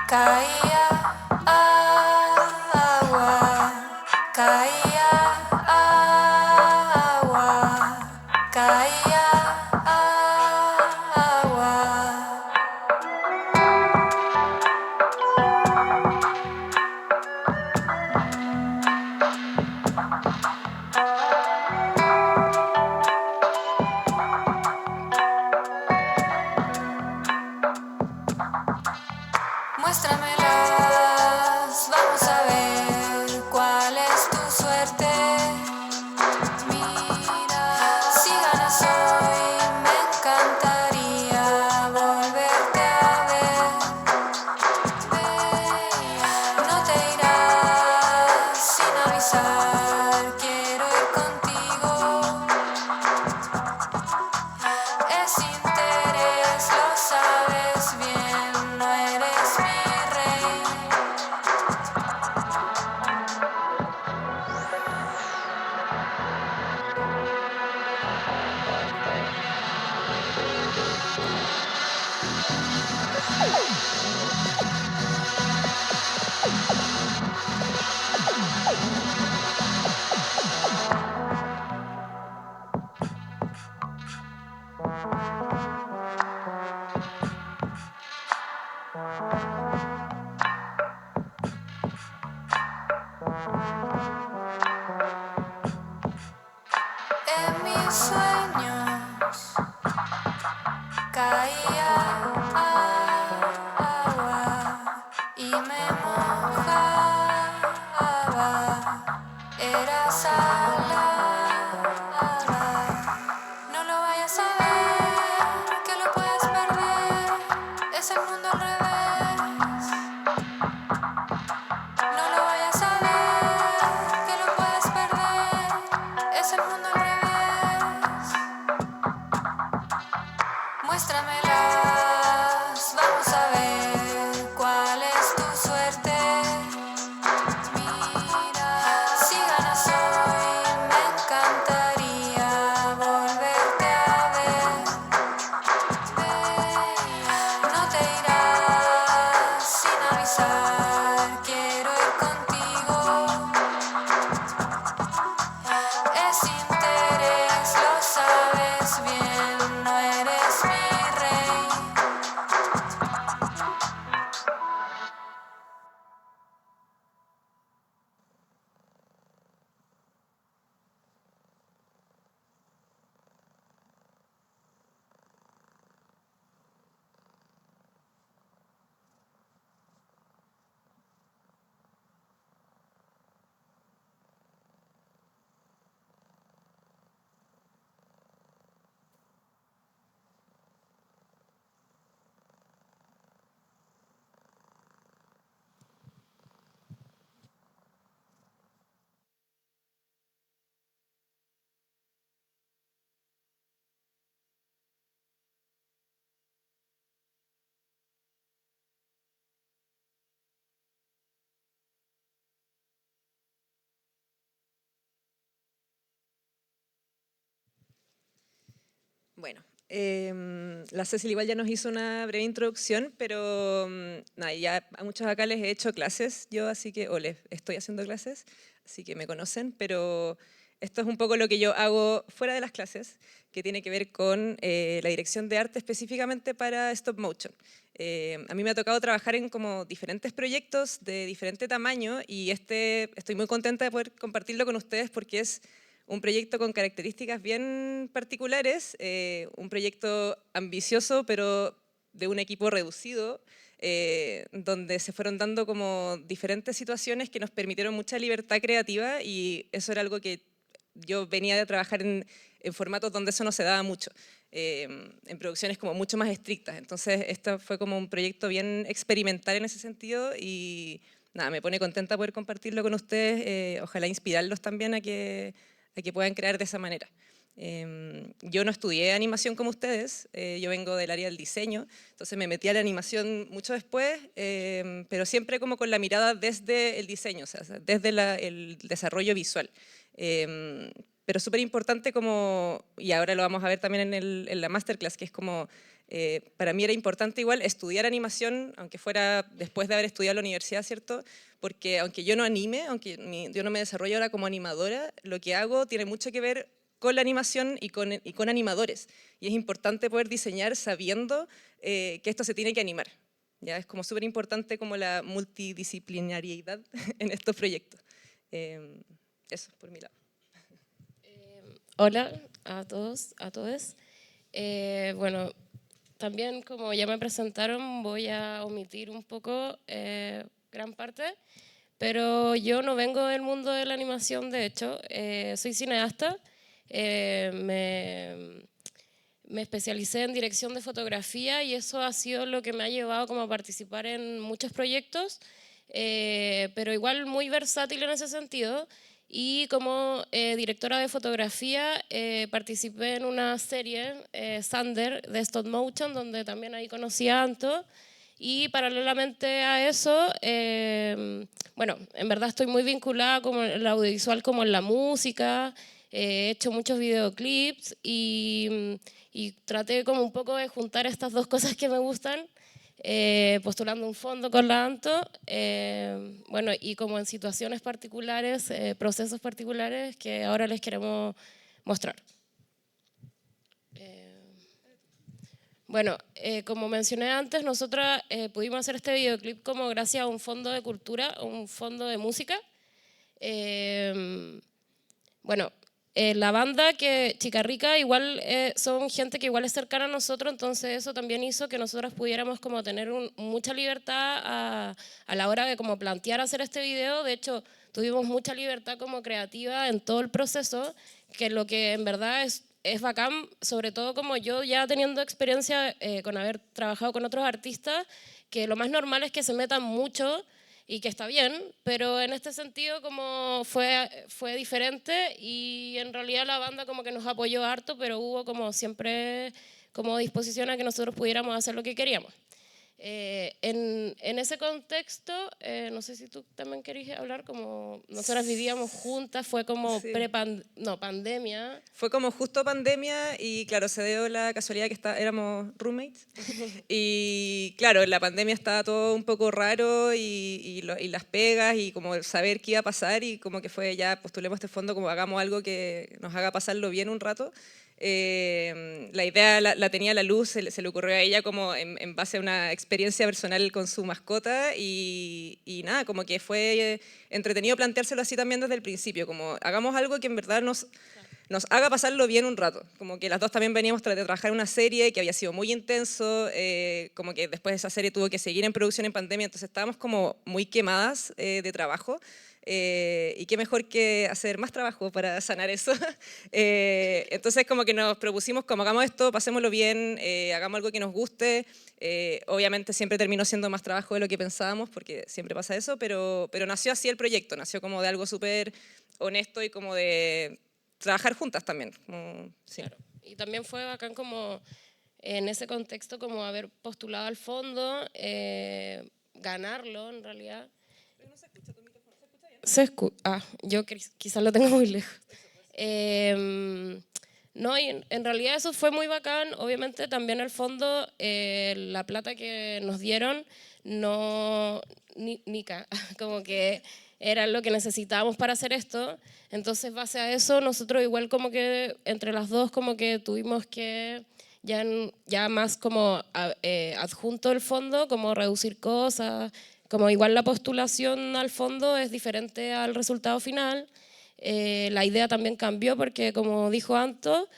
Caía agua, caía agua, caía agua. Muéstramelas, vamos a ver cuál es tu suerte. Mira, si ganas hoy, me encantaría volverte a ver. No te irás sin avisar, quiero ir contigo. Es interés, lo sabes bien, no eres mi rey. En mis sueños caía agua y me mojaba. Era salada. No lo vayas a ver, que lo puedes perder. Es el mundo al revés. No lo vayas a ver, que lo puedes perder. Es el mundo al revés. Muéstramelas, vamos a ver cuál es tu suerte. Mira, si ganas hoy, me encantaría volverte a ver. No te irás sin avisar, quiero ir contigo. Es interés, lo sabes bien, no eres mi rey. Bueno, la Cecil igual ya nos hizo una breve introducción, pero nada, ya a muchos acá les he hecho clases yo, así que, o les estoy haciendo clases, así que me conocen, pero esto es un poco lo que yo hago fuera de las clases, que tiene que ver con la dirección de arte específicamente para stop motion. A mí me ha tocado trabajar en como diferentes proyectos de diferente tamaño y estoy muy contenta de poder compartirlo con ustedes porque es un proyecto con características bien particulares, un proyecto ambicioso, pero de un equipo reducido, donde se fueron dando como diferentes situaciones que nos permitieron mucha libertad creativa y eso era algo que yo venía de trabajar en formatos donde eso no se daba mucho, en producciones como mucho más estrictas. Entonces, esto fue como un proyecto bien experimental en ese sentido y nada, me pone contenta poder compartirlo con ustedes, ojalá inspirarlos también a que puedan crear de esa manera. Yo no estudié animación como ustedes, yo vengo del área del diseño, entonces me metí a la animación mucho después, pero siempre como con la mirada desde el diseño, o sea, desde el desarrollo visual. Pero súper importante como, y ahora lo vamos a ver también en la masterclass, que es como Para mí era importante igual estudiar animación, aunque fuera después de haber estudiado en la universidad, ¿cierto? Porque aunque yo no anime, aunque yo no me desarrollo ahora como animadora, lo que hago tiene mucho que ver con la animación y con animadores. Y es importante poder diseñar sabiendo que esto se tiene que animar. Ya es como súper importante como la multidisciplinariedad en estos proyectos. Eso, por mi lado. Hola a todos, a todes. Bueno, también como ya me presentaron, voy a omitir un poco gran parte, pero yo no vengo del mundo de la animación, de hecho, soy cineasta, me especialicé en dirección de fotografía y eso ha sido lo que me ha llevado como a participar en muchos proyectos, pero igual muy versátil en ese sentido. Y como directora de fotografía participé en una serie, Sander, de Stop Motion, donde también ahí conocí a Anto. Y paralelamente a eso, bueno, en verdad estoy muy vinculada como en el audiovisual como en la música, he hecho muchos videoclips y traté como un poco de juntar estas dos cosas que me gustan, postulando un fondo con la ANTO, bueno, y como en situaciones particulares, procesos particulares que ahora les queremos mostrar. Bueno, como mencioné antes, nosotras pudimos hacer este videoclip como gracias a un fondo de cultura, un fondo de música. Bueno, la banda que Chica Rica igual son gente que igual es cercana a nosotros, entonces eso también hizo que nosotros pudiéramos como tener mucha libertad a la hora de como plantear hacer este video. De hecho, tuvimos mucha libertad como creativa en todo el proceso, que lo que en verdad es bacán, sobre todo como yo ya teniendo experiencia con haber trabajado con otros artistas, que lo más normal es que se metan mucho y que está bien, pero en este sentido como fue diferente y en realidad la banda como que nos apoyó harto, pero hubo como siempre como disposición a que nosotros pudiéramos hacer lo que queríamos. En ese contexto, no sé si tú también querías hablar, como nosotras vivíamos juntas, fue como Sí. pandemia. Fue como justo pandemia y claro, se dio la casualidad que éramos roommates. Y claro, en la pandemia estaba todo un poco raro y las pegas y como saber qué iba a pasar y como que fue ya postulemos este fondo, como hagamos algo que nos haga pasarlo bien un rato. La idea la tenía la Luz, se le ocurrió a ella como en base a una experiencia personal con su mascota y nada, como que fue entretenido planteárselo así también desde el principio, como hagamos algo que en verdad nos haga pasarlo bien un rato. Como que las dos también veníamos de trabajar en una serie que había sido muy intenso, como que después de esa serie tuvo que seguir en producción en pandemia, entonces estábamos como muy quemadas de trabajo. Y qué mejor que hacer más trabajo para sanar eso. Entonces como que nos propusimos como hagamos esto, pasémoslo bien, hagamos algo que nos guste. Obviamente siempre terminó siendo más trabajo de lo que pensábamos, porque siempre pasa eso, pero nació así el proyecto, nació como de algo súper honesto y como de trabajar juntas también. Sí. Claro. Y también fue bacán como en ese contexto como haber postulado al fondo, ganarlo en realidad. Pero no se escucha tu micrófono, ¿se escucha bien? Yo quizás lo tengo muy lejos. No, y en realidad eso fue muy bacán. Obviamente también el fondo, la plata que nos dieron, no, como que era lo que necesitábamos para hacer esto. Entonces, base a eso, nosotros igual como que entre las dos como que tuvimos que ya más como adjunto el fondo, como reducir cosas, como igual la postulación al fondo es diferente al resultado final. La idea también cambió porque, como dijo Anto,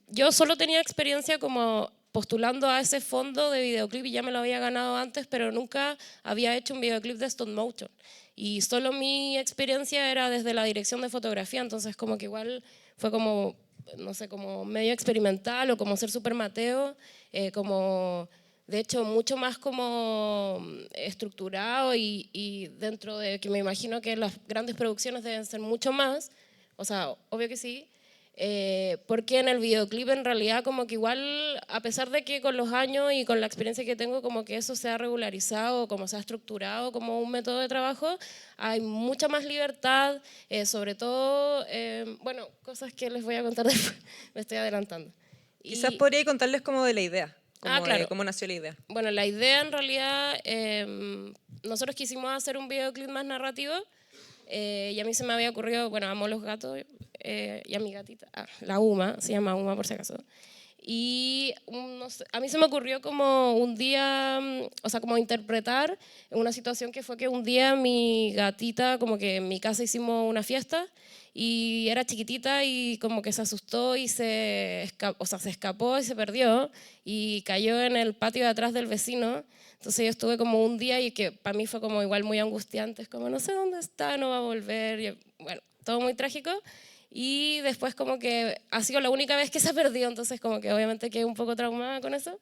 yo solo tenía experiencia como postulando a ese fondo de videoclip y ya me lo había ganado antes, pero nunca había hecho un videoclip de stop motion. Y solo mi experiencia era desde la dirección de fotografía, entonces como que igual fue como, no sé, como medio experimental o como ser súper Mateo, como de hecho mucho más como estructurado y dentro de que me imagino que las grandes producciones deben ser mucho más, o sea, obvio que sí, porque en el videoclip en realidad como que igual, a pesar de que con los años y con la experiencia que tengo, como que eso se ha regularizado, como se ha estructurado como un método de trabajo, hay mucha más libertad, sobre todo, bueno, cosas que les voy a contar después, me estoy adelantando. Quizás podría contarles como de la idea, como claro. de cómo nació la idea. Bueno, la idea en realidad, nosotros quisimos hacer un videoclip más narrativo y a mí se me había ocurrido, bueno, amo los gatos y a mi gatita, la Uma, se llama Uma por si acaso. Y no sé, a mí se me ocurrió como un día, o sea, como interpretar una situación que fue que un día mi gatita, como que en mi casa hicimos una fiesta y era chiquitita y como que se asustó y se escapó y se perdió y cayó en el patio de atrás del vecino. Entonces yo estuve como un día y que para mí fue como igual muy angustiante, es como no sé dónde está, no va a volver, y, bueno, todo muy trágico. Y después como que ha sido la única vez que se ha perdido, entonces como que obviamente quedé un poco traumada con eso.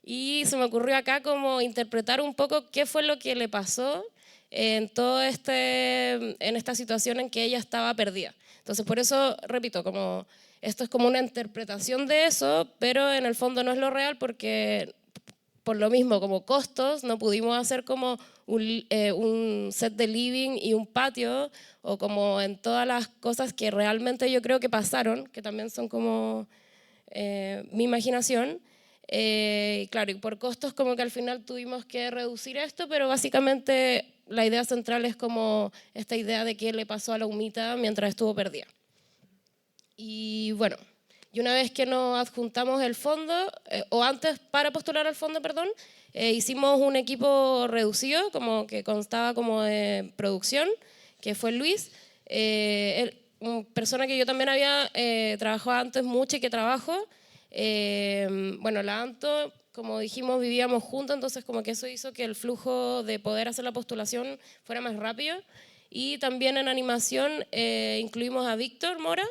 Y se me ocurrió acá como interpretar un poco qué fue lo que le pasó en en esta situación en que ella estaba perdida. Entonces por eso, repito, como esto es como una interpretación de eso, pero en el fondo no es lo real porque por lo mismo, como costos, no pudimos hacer como un set de living y un patio, o como en todas las cosas que realmente yo creo que pasaron, que también son como mi imaginación. Claro, y por costos como que al final tuvimos que reducir esto, pero básicamente la idea central es como esta idea de qué le pasó a la humita mientras estuvo perdida. Y bueno, y una vez que nos adjuntamos el fondo, o antes para postular al fondo, perdón, hicimos un equipo reducido, como que constaba como de producción, que fue Luis, una persona que yo también había trabajado antes mucho y que trabajo. Bueno, la Anto, como dijimos, vivíamos juntos, entonces como que eso hizo que el flujo de poder hacer la postulación fuera más rápido. Y también en animación incluimos a Víctor Mora,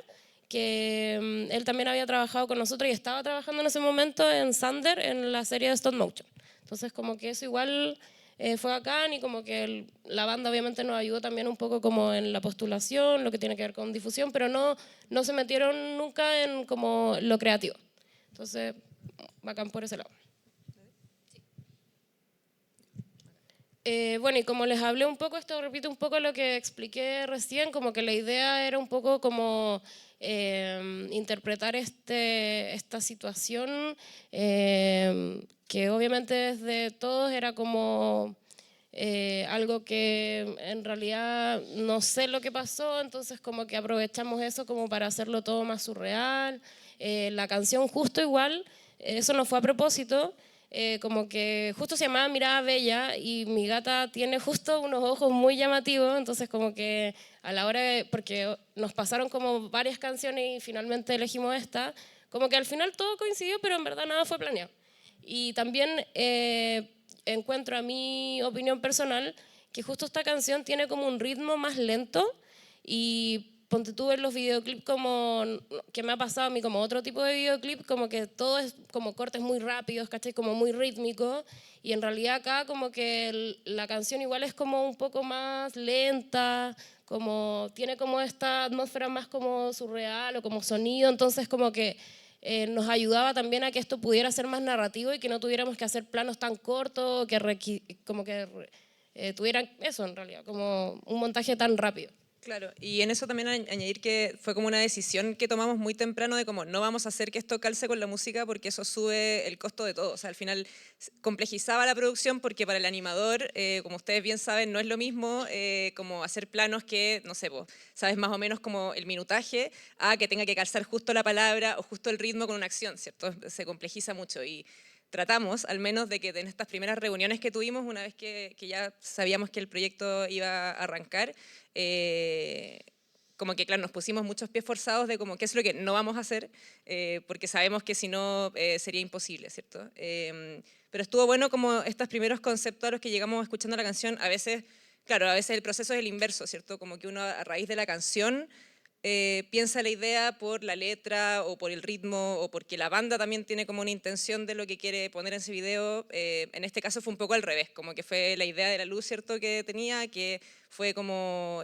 que él también había trabajado con nosotros y estaba trabajando en ese momento en Sander, en la serie de stop motion. Entonces como que eso igual fue bacán y como que la banda obviamente nos ayudó también un poco como en la postulación, lo que tiene que ver con difusión, pero no se metieron nunca en como lo creativo. Entonces, bacán por ese lado. Bueno, y como les hablé un poco, esto repite un poco lo que expliqué recién, como que la idea era un poco como interpretar esta situación que obviamente desde todos era como algo que en realidad no sé lo que pasó, entonces como que aprovechamos eso como para hacerlo todo más surreal. La canción justo igual, eso no fue a propósito, como que justo se llamaba Mirada Bella y mi gata tiene justo unos ojos muy llamativos, entonces como que a la hora porque nos pasaron como varias canciones y finalmente elegimos esta, como que al final todo coincidió, pero en verdad nada fue planeado. Y también encuentro a mi opinión personal que justo esta canción tiene como un ritmo más lento y ponte tú en los videoclips como que me ha pasado a mí como otro tipo de videoclip, como que todo es como cortes muy rápidos, ¿cachai? Como muy rítmico y en realidad acá como que la canción igual es como un poco más lenta, como tiene como esta atmósfera más como surreal o como sonido, entonces como que nos ayudaba también a que esto pudiera ser más narrativo y que no tuviéramos que hacer planos tan cortos, como que tuvieran eso en realidad, como un montaje tan rápido. Claro, y en eso también añadir que fue como una decisión que tomamos muy temprano de como no vamos a hacer que esto calce con la música porque eso sube el costo de todo. O sea, al final complejizaba la producción porque para el animador, como ustedes bien saben, no es lo mismo como hacer planos que, no sé, vos, sabes más o menos como el minutaje a que tenga que calzar justo la palabra o justo el ritmo con una acción, ¿cierto? Se complejiza mucho y tratamos, al menos, de que en estas primeras reuniones que tuvimos, una vez que ya sabíamos que el proyecto iba a arrancar, como que, claro, nos pusimos muchos pies forzados de como qué es lo que no vamos a hacer, porque sabemos que si no sería imposible, ¿cierto? Pero estuvo bueno como estos primeros conceptos a los que llegamos escuchando la canción, a veces, claro, a veces el proceso es el inverso, ¿cierto? Como que uno a raíz de la canción piensa la idea por la letra o por el ritmo o porque la banda también tiene como una intención de lo que quiere poner en ese video. En este caso fue un poco al revés, como que fue la idea de la luz, ¿cierto? Que tenía, que fue como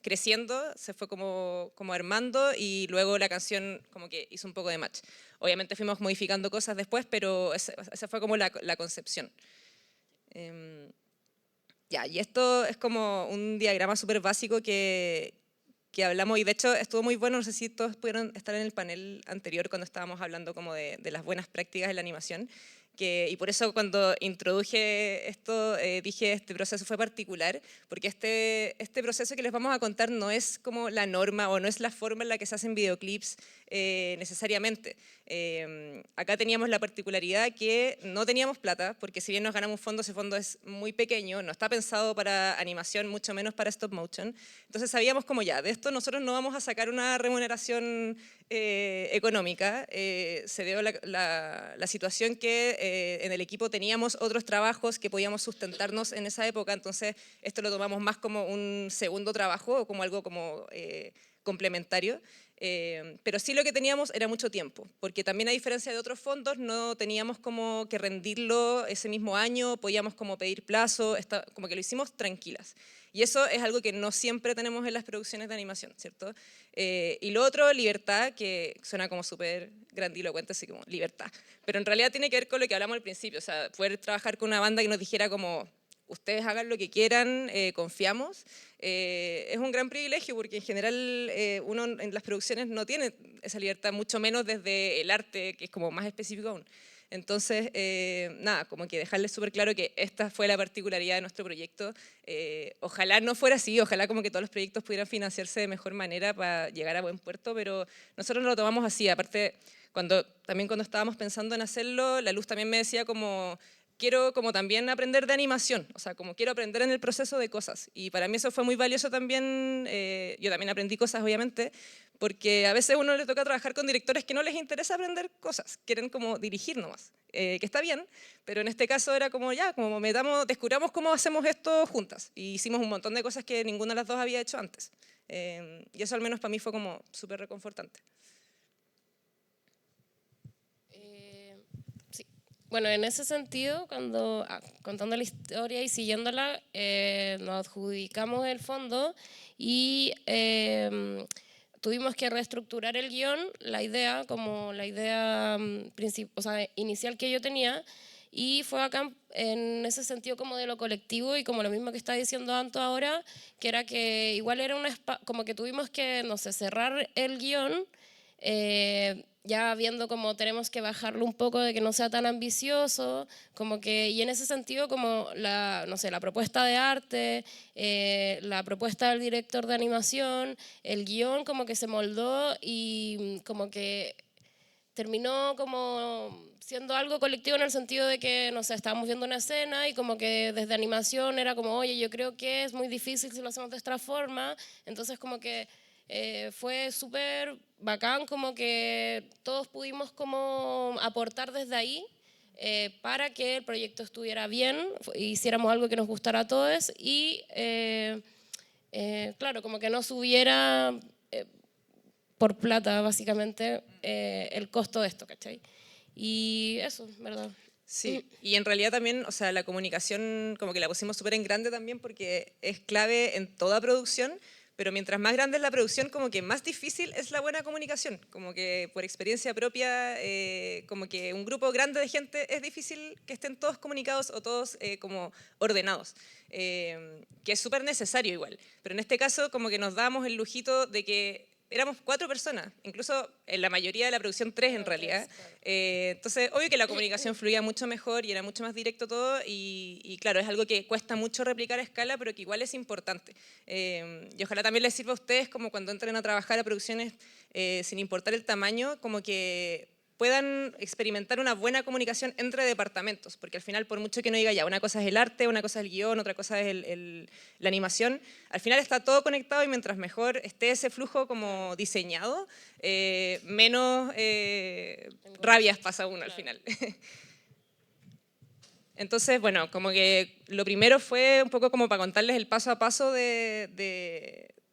creciendo, se fue como armando y luego la canción como que hizo un poco de match. Obviamente fuimos modificando cosas después, pero esa fue como la concepción. Ya, y esto es como un diagrama súper básico que que hablamos, y de hecho estuvo muy bueno, no sé si todos pudieron estar en el panel anterior cuando estábamos hablando como de las buenas prácticas de la animación, y por eso cuando introduje esto dije este proceso fue particular, porque este proceso que les vamos a contar no es como la norma o no es la forma en la que se hacen videoclips necesariamente. Acá teníamos la particularidad que no teníamos plata, porque si bien nos ganamos un fondo, ese fondo es muy pequeño, no está pensado para animación, mucho menos para stop motion. Entonces sabíamos como ya, de esto nosotros no vamos a sacar una remuneración económica. Se dio la situación que en el equipo teníamos otros trabajos que podíamos sustentarnos en esa época, entonces esto lo tomamos más como un segundo trabajo o como algo como complementario. Pero sí lo que teníamos era mucho tiempo, porque también a diferencia de otros fondos no teníamos como que rendirlo ese mismo año, podíamos como pedir plazo, como que lo hicimos tranquilas. Y eso es algo que no siempre tenemos en las producciones de animación, ¿cierto? Y lo otro, libertad, que suena como súper grandilocuente, así como libertad, pero en realidad tiene que ver con lo que hablamos al principio, o sea, poder trabajar con una banda que nos dijera como ustedes hagan lo que quieran, confiamos. Es un gran privilegio porque en general uno en las producciones no tiene esa libertad, mucho menos desde el arte, que es como más específico aún. Entonces, nada, como que dejarles súper claro que esta fue la particularidad de nuestro proyecto. Ojalá no fuera así, ojalá como que todos los proyectos pudieran financiarse de mejor manera para llegar a buen puerto, pero nosotros lo tomamos así. Aparte, también cuando estábamos pensando en hacerlo, la Luz también me decía como quiero como también aprender de animación, o sea, como quiero aprender en el proceso de cosas. Y para mí eso fue muy valioso también, yo también aprendí cosas obviamente, porque a veces a uno le toca trabajar con directores que no les interesa aprender cosas, quieren como dirigir nomás, que está bien, pero en este caso era como ya, como descubramos cómo hacemos esto juntas. Y hicimos un montón de cosas que ninguna de las dos había hecho antes. Y eso al menos para mí fue como súper reconfortante. Bueno, en ese sentido, contando la historia y siguiéndola, nos adjudicamos el fondo y tuvimos que reestructurar el guión, la idea, o sea, inicial que yo tenía, y fue acá en ese sentido como de lo colectivo y como lo mismo que está diciendo Anto ahora, que era que igual era como que tuvimos que, no sé, cerrar el guión, ya viendo como tenemos que bajarlo un poco de que no sea tan ambicioso, como que, y en ese sentido como no sé, la propuesta de arte, la propuesta del director de animación, el guión como que se moldó y como que terminó como siendo algo colectivo en el sentido de que, no sé, estábamos viendo una escena y como que desde animación era como, oye, yo creo que es muy difícil si lo hacemos de esta forma, entonces como que fue súper bacán, como que todos pudimos como aportar desde ahí para que el proyecto estuviera bien, hiciéramos algo que nos gustara a todos y claro, como que no subiera por plata básicamente el costo de esto, ¿cachai? Y eso, ¿verdad? Sí, y en realidad también, o sea, la comunicación como que la pusimos súper en grande también porque es clave en toda producción, pero mientras más grande es la producción, como que más difícil es la buena comunicación, como que por experiencia propia, como que un grupo grande de gente es difícil que estén todos comunicados o todos como ordenados, que es súper necesario igual, pero en este caso como que nos damos el lujito de que éramos 4 personas, incluso en la mayoría de la producción 3 en realidad. Entonces, obvio que la comunicación fluía mucho mejor y era mucho más directo todo y claro, es algo que cuesta mucho replicar a escala, pero que igual es importante. Y ojalá también les sirva a ustedes como cuando entren a trabajar a producciones sin importar el tamaño, como que puedan experimentar una buena comunicación entre departamentos, porque al final, por mucho que no diga ya, una cosa es el arte, una cosa es el guión, otra cosa es la animación, al final está todo conectado y mientras mejor esté ese flujo como diseñado, menos rabias pasa uno al final. Entonces, bueno, como que lo primero fue un poco como para contarles el paso a paso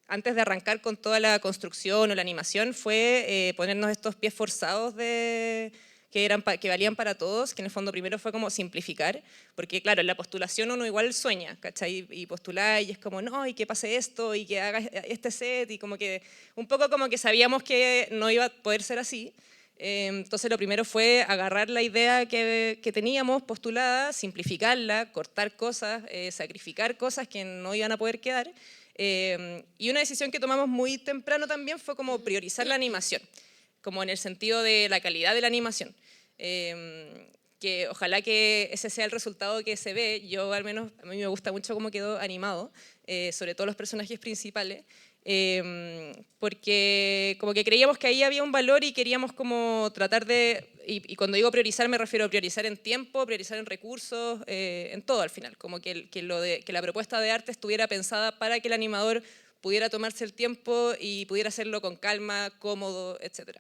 antes de arrancar con toda la construcción o la animación, fue ponernos estos pies forzados que valían para todos, que en el fondo primero fue como simplificar, porque claro, en la postulación uno igual sueña, ¿cachai? Y postular y es como, no, y que pase esto, y que haga este set, y como que un poco como que sabíamos que no iba a poder ser así. Entonces lo primero fue agarrar la idea que teníamos postulada, simplificarla, cortar cosas, sacrificar cosas que no iban a poder quedar Y una decisión que tomamos muy temprano también fue como priorizar la animación, como en el sentido de la calidad de la animación. Que ojalá que ese sea el resultado que se ve. Yo al menos, a mí me gusta mucho cómo quedó animado, sobre todo los personajes principales, porque como que creíamos que ahí había un valor y queríamos como tratar de, y cuando digo priorizar me refiero a priorizar en tiempo, priorizar en recursos, en todo al final, como que la propuesta de arte estuviera pensada para que el animador pudiera tomarse el tiempo y pudiera hacerlo con calma, cómodo, etc.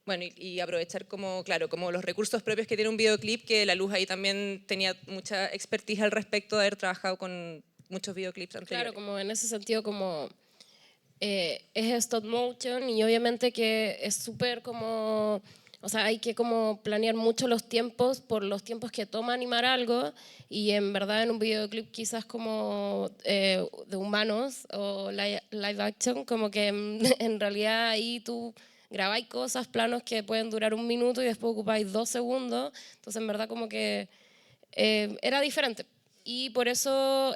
Bueno, y aprovechar como, claro, como los recursos propios que tiene un videoclip, que La Luz ahí también tenía mucha expertise al respecto de haber trabajado con muchos videoclips anteriores. Claro, como en ese sentido, como es stop motion y obviamente que es súper como, o sea, hay que como planear mucho los tiempos por los tiempos que toma animar algo y en verdad en un videoclip quizás como de humanos o live action, como que en realidad ahí tú grabáis cosas, planos que pueden durar 1 minuto y después ocupáis 2 segundos, entonces en verdad como que era diferente. Y por eso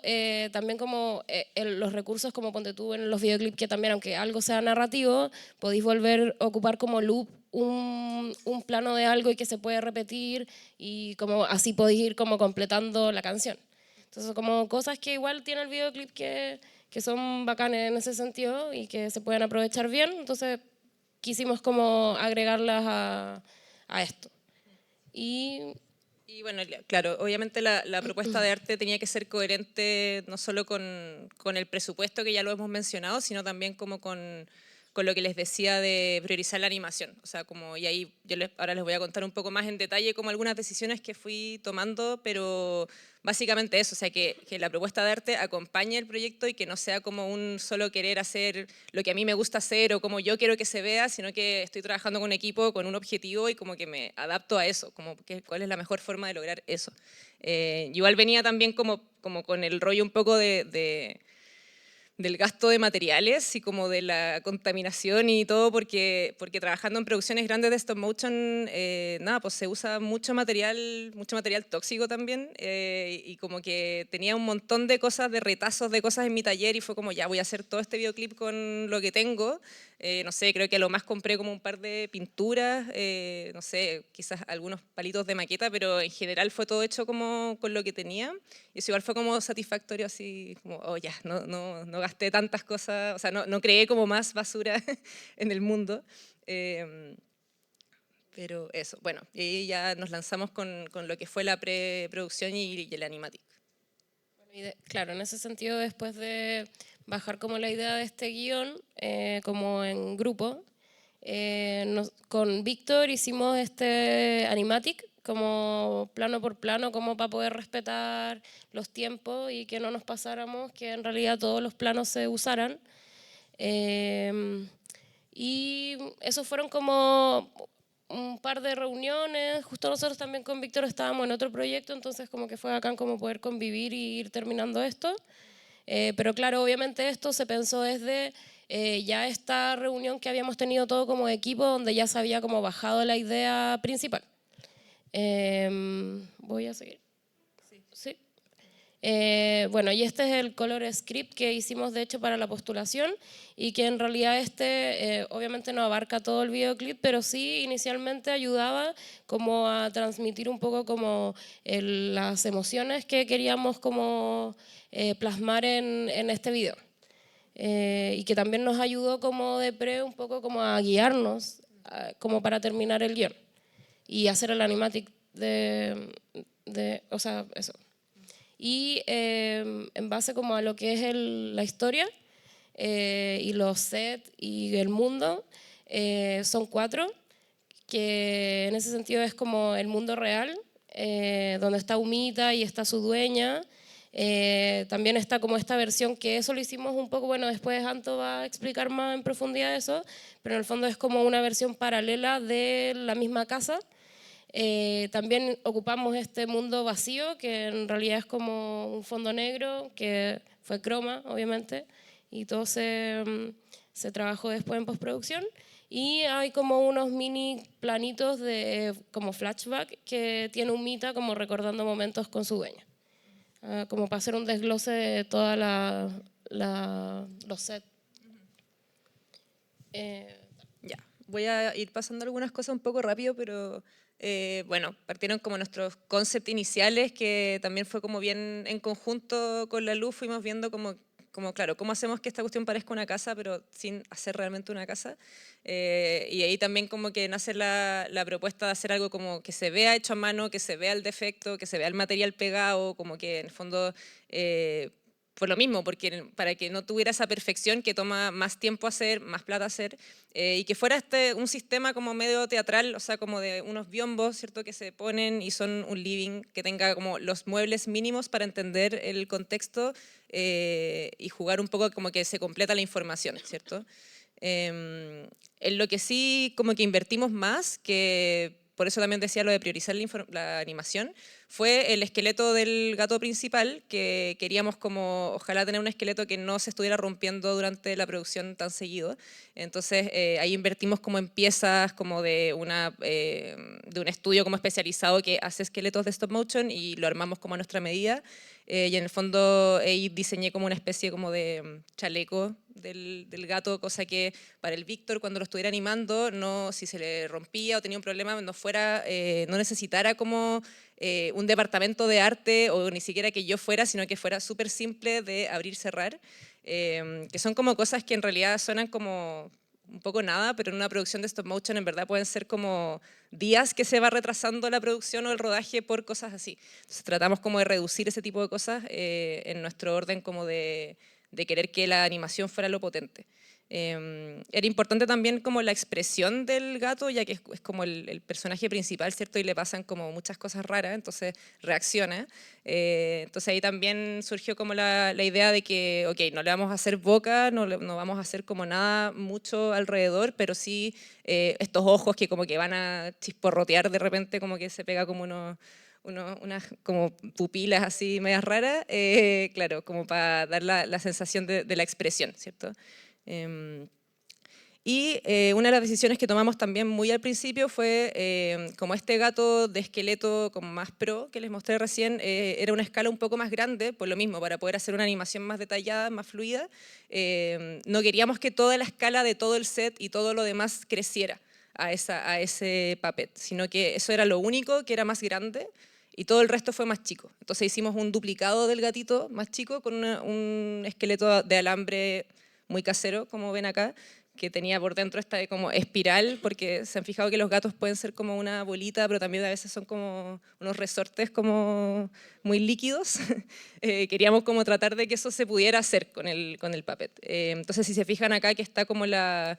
también como los recursos como ponte tú en los videoclips que también aunque algo sea narrativo, podéis volver a ocupar como loop un plano de algo y que se puede repetir y como así podéis ir como completando la canción. Entonces como cosas que igual tiene el videoclip que son bacanes en ese sentido y que se pueden aprovechar bien, entonces quisimos como agregarlas a esto. Y bueno, claro, obviamente la propuesta de arte tenía que ser coherente no solo con el presupuesto que ya lo hemos mencionado, sino también como con lo que les decía de priorizar la animación. O sea, como, y ahí ahora les voy a contar un poco más en detalle como algunas decisiones que fui tomando, pero básicamente eso, o sea, que la propuesta de arte acompañe el proyecto y que no sea como un solo querer hacer lo que a mí me gusta hacer o como yo quiero que se vea, sino que estoy trabajando con un equipo, con un objetivo y como que me adapto a eso, como cuál es la mejor forma de lograr eso. Igual venía también como con el rollo un poco del gasto de materiales y como de la contaminación y todo, porque trabajando en producciones grandes de stop motion, nada, pues se usa mucho material tóxico también, y como que tenía un montón de cosas, de retazos de cosas en mi taller y fue como, ya voy a hacer todo este videoclip con lo que tengo. No sé, creo que a lo más compré como un par de pinturas, no sé, quizás algunos palitos de maqueta, pero en general fue todo hecho como con lo que tenía. Y eso igual fue como satisfactorio, así como, oh ya, no gasté tantas cosas, o sea, no creé como más basura en el mundo. Pero eso, bueno, y ahí ya nos lanzamos con lo que fue la preproducción y el animatic. Claro, en ese sentido, después de bajar como la idea de este guión, como en grupo, con Víctor hicimos este animatic, como plano por plano, como para poder respetar los tiempos y que no nos pasáramos, que en realidad todos los planos se usaran. Y esos fueron como un par de reuniones, justo nosotros también con Víctor estábamos en otro proyecto, entonces como que fue bacán como poder convivir y ir terminando esto. Pero claro, obviamente esto se pensó desde ya esta reunión que habíamos tenido todo como equipo, donde ya se había como bajado la idea principal. Voy a seguir. Sí. Bueno, y este es el color script que hicimos de hecho para la postulación y que en realidad obviamente no abarca todo el videoclip, pero sí inicialmente ayudaba como a transmitir un poco como las emociones que queríamos como plasmar en este video. Y que también nos ayudó como de pre un poco como a guiarnos como para terminar el guión y hacer el animatic o sea, eso. Y en base como a lo que es la historia y los sets y el mundo, son 4, que en ese sentido es como el mundo real, donde está Humita y está su dueña. También está como esta versión que eso lo hicimos un poco, bueno, después Anto va a explicar más en profundidad eso, pero en el fondo es como una versión paralela de la misma casa. También ocupamos este mundo vacío, que en realidad es como un fondo negro, que fue croma, obviamente, y todo se trabajó después en postproducción. Y hay como unos mini planitos de como flashback que tiene Humita como recordando momentos con su dueña. como para hacer un desglose de todos los sets. Ya, voy a ir pasando algunas cosas un poco rápido, pero bueno, partieron como nuestros conceptos iniciales, que también fue como bien en conjunto con la luz, fuimos viendo como claro, cómo hacemos que esta cuestión parezca una casa, pero sin hacer realmente una casa. Y ahí también como que nace la propuesta de hacer algo como que se vea hecho a mano, que se vea el defecto, que se vea el material pegado, como que en el fondo... por lo mismo, porque para que no tuviera esa perfección que toma más tiempo hacer, más plata hacer, y que fuera un sistema como medio teatral, o sea, como de unos biombos, ¿cierto?, que se ponen y son un living, que tenga como los muebles mínimos para entender el contexto y jugar un poco como que se completa la información, ¿cierto? En lo que sí como que invertimos más, que por eso también decía lo de priorizar la animación, fue el esqueleto del gato principal, que queríamos como ojalá tener un esqueleto que no se estuviera rompiendo durante la producción tan seguido. Entonces ahí invertimos como en piezas como de un estudio como especializado que hace esqueletos de stop motion y lo armamos como a nuestra medida. Y en el fondo ahí diseñé como una especie como de chaleco del gato, cosa que para el Víctor cuando lo estuviera animando, no, si se le rompía o tenía un problema, no necesitara como un departamento de arte o ni siquiera que yo fuera, sino que fuera súper simple de abrir y cerrar, que son como cosas que en realidad suenan como un poco nada, pero en una producción de stop motion en verdad pueden ser como días que se va retrasando la producción o el rodaje por cosas así. Entonces tratamos como de reducir ese tipo de cosas en nuestro orden como de querer que la animación fuera lo potente. Era importante también como la expresión del gato, ya que es como el personaje principal, ¿cierto? Y le pasan como muchas cosas raras, entonces reacciona. Entonces ahí también surgió como la idea de que, ok, no le vamos a hacer boca, no vamos a hacer como nada mucho alrededor, pero sí estos ojos que como que van a chisporrotear de repente, como que se pega como unas como pupilas así medias raras, claro, como para dar la sensación de la expresión, ¿cierto? Y una de las decisiones que tomamos también muy al principio fue, como este gato de esqueleto como más pro que les mostré recién, era una escala un poco más grande, por lo mismo, para poder hacer una animación más detallada, más fluida. No queríamos que toda la escala de todo el set y todo lo demás creciera a ese puppet, sino que eso era lo único que era más grande y todo el resto fue más chico. Entonces hicimos un duplicado del gatito más chico con un esqueleto de alambre muy casero, como ven acá, que tenía por dentro esta como espiral, porque se han fijado que los gatos pueden ser como una bolita, pero también a veces son como unos resortes como muy líquidos. Queríamos como tratar de que eso se pudiera hacer con el puppet. Entonces si se fijan acá que está como la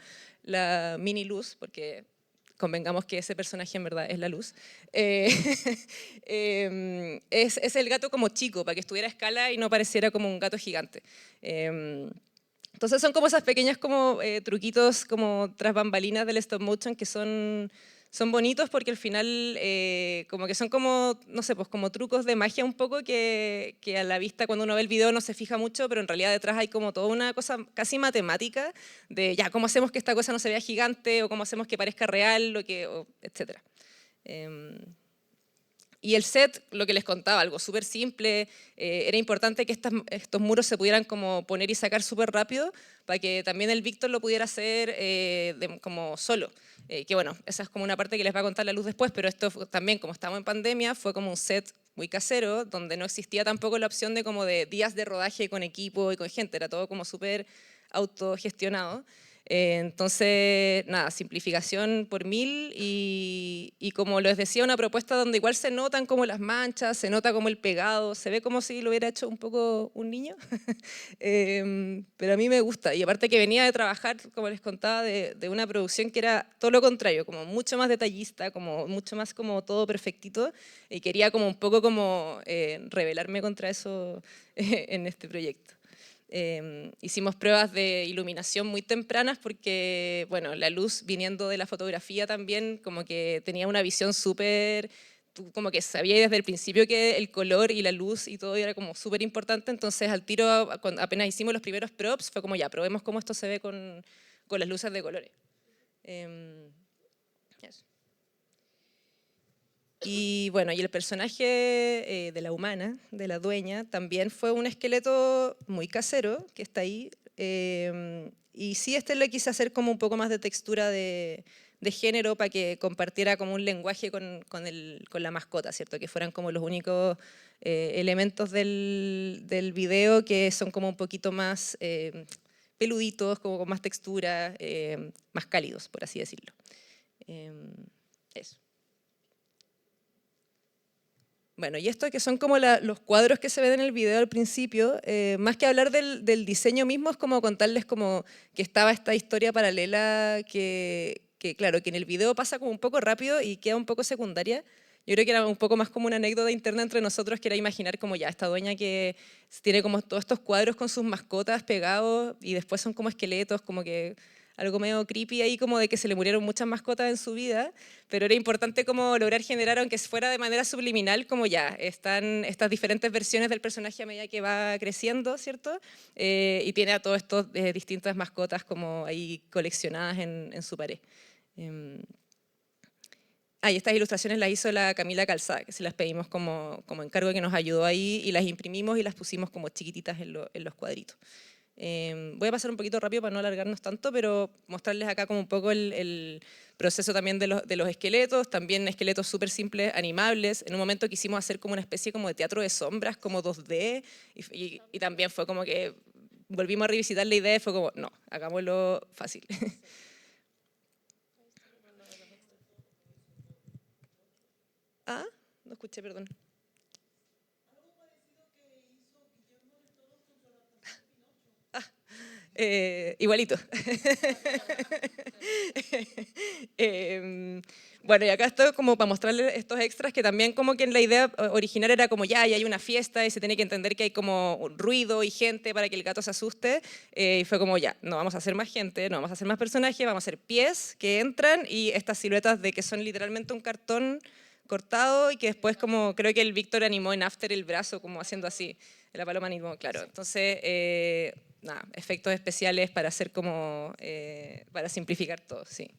mini luz, porque convengamos que ese personaje en verdad es la luz, es el gato como chico, para que estuviera a escala y no pareciera como un gato gigante. Entonces son como esas pequeñas como truquitos como tras bambalinas del stop motion que son bonitos porque al final como que son como, no sé, pues como trucos de magia un poco que a la vista cuando uno ve el video no se fija mucho, pero en realidad detrás hay como toda una cosa casi matemática de ya, cómo hacemos que esta cosa no se vea gigante o cómo hacemos que parezca real, etcétera. Y el set, lo que les contaba, algo súper simple, era importante que estos muros se pudieran como poner y sacar súper rápido para que también el Víctor lo pudiera hacer como solo. Que bueno, esa es como una parte que les va a contar la luz después, pero esto también, como estamos en pandemia, fue como un set muy casero, donde no existía tampoco la opción de como de días de rodaje con equipo y con gente, era todo como súper autogestionado. Entonces, nada, simplificación por mil y como les decía, una propuesta donde igual se notan como las manchas, se nota como el pegado, se ve como si lo hubiera hecho un poco un niño, pero a mí me gusta. Y aparte que venía de trabajar, como les contaba, de una producción que era todo lo contrario, como mucho más detallista, como mucho más como todo perfectito, y quería como un poco como rebelarme contra eso en este proyecto. Hicimos pruebas de iluminación muy tempranas porque, bueno, la luz viniendo de la fotografía también como que tenía una visión súper, como que sabía desde el principio que el color y la luz y todo era como súper importante, entonces al tiro, cuando apenas hicimos los primeros props, fue como ya, probemos cómo esto se ve con las luces de colores. Eso. Y bueno, y el personaje de la humana, de la dueña, también fue un esqueleto muy casero, que está ahí. Y sí, le quise hacer como un poco más de textura de género para que compartiera como un lenguaje con la mascota, ¿cierto? Que fueran como los únicos elementos del video que son como un poquito más peluditos, como con más textura, más cálidos, por así decirlo. Eso. Bueno, y esto que son como los cuadros que se ven en el video al principio, más que hablar del diseño mismo, es como contarles como que estaba esta historia paralela que, claro, que en el video pasa como un poco rápido y queda un poco secundaria. Yo creo que era un poco más como una anécdota interna entre nosotros, que era imaginar como ya esta dueña que tiene como todos estos cuadros con sus mascotas pegados y después son como esqueletos, como que algo medio creepy ahí, como de que se le murieron muchas mascotas en su vida, pero era importante como lograr generar, aunque fuera de manera subliminal, como ya están estas diferentes versiones del personaje a medida que va creciendo, ¿cierto? Y tiene a todos estos distintas mascotas como ahí coleccionadas en su pared. Y estas ilustraciones las hizo la Camila Calzada, que se las pedimos como encargo, que nos ayudó ahí, y las imprimimos y las pusimos como chiquititas en los cuadritos. Voy a pasar un poquito rápido para no alargarnos tanto, pero mostrarles acá como un poco el proceso también de los esqueletos, también esqueletos súper simples, animables. En un momento quisimos hacer como una especie como de teatro de sombras, como 2D, y también fue como que volvimos a revisitar la idea y fue como, no, hagámoslo fácil. No escuché, perdón. Igualito. Bueno, y acá estoy como para mostrarles estos extras, que también como que en la idea original era como ya hay una fiesta y se tiene que entender que hay como un ruido y gente para que el gato se asuste, y fue como ya, no vamos a hacer más gente, no vamos a hacer más personajes, vamos a hacer pies que entran y estas siluetas de que son literalmente un cartón cortado y que después como creo que el Víctor animó en After el brazo como haciendo así, la paloma animó, claro. Entonces, nada, efectos especiales para hacer como, para simplificar todo, sí.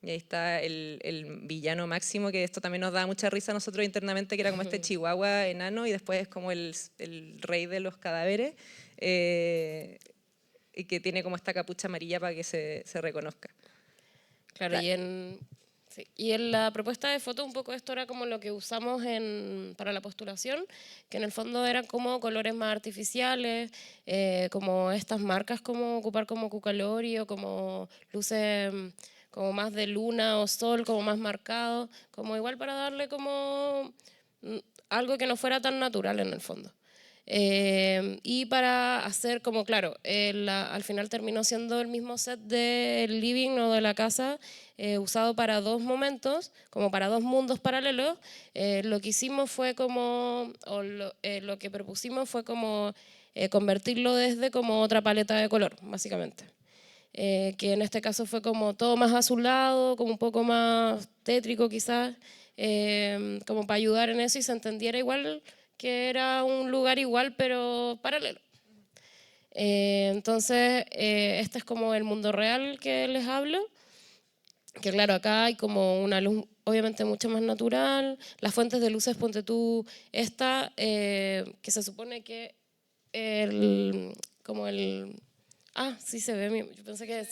Y ahí está el villano máximo, que esto también nos da mucha risa a nosotros internamente, que era como este chihuahua enano y después es como el rey de los cadáveres, y que tiene como esta capucha amarilla para que se reconozca. Claro, y en la propuesta de foto un poco esto era como lo que usamos para la postulación, que en el fondo eran como colores más artificiales, como estas marcas como ocupar como Cucalorio, como luces como más de luna o sol, como más marcado, como igual para darle como algo que no fuera tan natural en el fondo. Y para hacer como, claro, al final terminó siendo el mismo set del living o de la casa, usado para dos momentos, como para dos mundos paralelos. Lo que hicimos fue como, lo que propusimos fue como convertirlo desde como otra paleta de color, básicamente. Que en este caso fue como todo más azulado, como un poco más tétrico quizás, como para ayudar en eso y se entendiera igual que era un lugar igual pero paralelo. Entonces, este es como el mundo real que les hablo, que claro, acá hay como una luz obviamente mucho más natural, las fuentes de luces, ponte tú, esta, que se supone que como el... sí se ve, yo pensé que...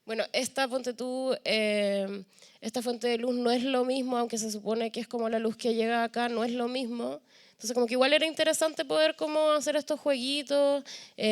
Bueno, esta, ponte tú, esta fuente de luz no es lo mismo, aunque se supone que es como la luz que llega acá, no es lo mismo. Entonces como que igual era interesante poder como hacer estos jueguitos,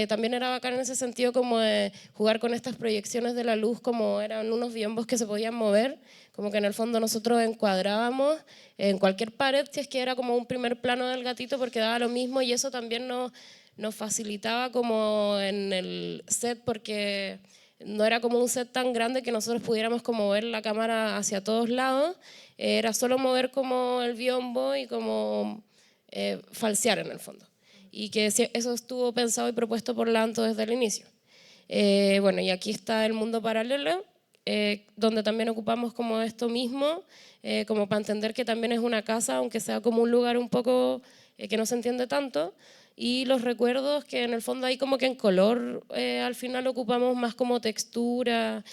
también era bacán en ese sentido como de jugar con estas proyecciones de la luz, como eran unos biombos que se podían mover, como que en el fondo nosotros encuadrábamos en cualquier pared, si es que era como un primer plano del gatito, porque daba lo mismo y eso también nos facilitaba como en el set, porque no era como un set tan grande que nosotros pudiéramos como ver la cámara hacia todos lados, era solo mover como el biombo y como falsear en el fondo. Y que eso estuvo pensado y propuesto por Lanto desde el inicio. Bueno, y aquí está el mundo paralelo, donde también ocupamos como esto mismo, como para entender que también es una casa, aunque sea como un lugar un poco que no se entiende tanto. Y los recuerdos que en el fondo hay como que en color al final ocupamos más como textura,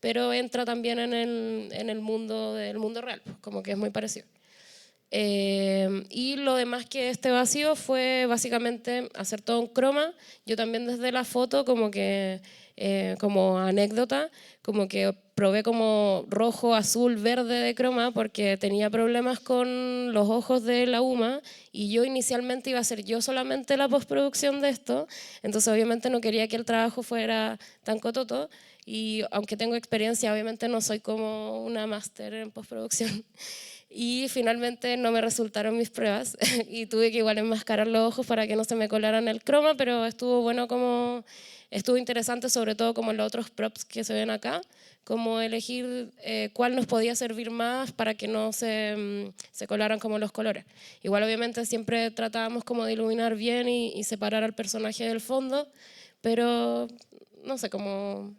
pero entra también en el mundo del mundo real, pues, como que es muy parecido. Y lo demás que este vacío fue básicamente hacer todo en croma. Yo también desde la foto como que, como anécdota, como que probé como rojo, azul, verde de croma porque tenía problemas con los ojos de la UMA y yo inicialmente iba a hacer yo solamente la postproducción de esto, entonces obviamente no quería que el trabajo fuera tan cototo y aunque tengo experiencia, obviamente no soy como una máster en postproducción. Y finalmente no me resultaron mis pruebas y tuve que igual enmascarar los ojos para que no se me colaran el croma, pero estuvo bueno, como estuvo interesante, sobre todo como los otros props que se ven acá, como elegir cuál nos podía servir más para que no se colaran como los colores. Igual obviamente siempre tratábamos como de iluminar bien y separar al personaje del fondo, pero no sé, como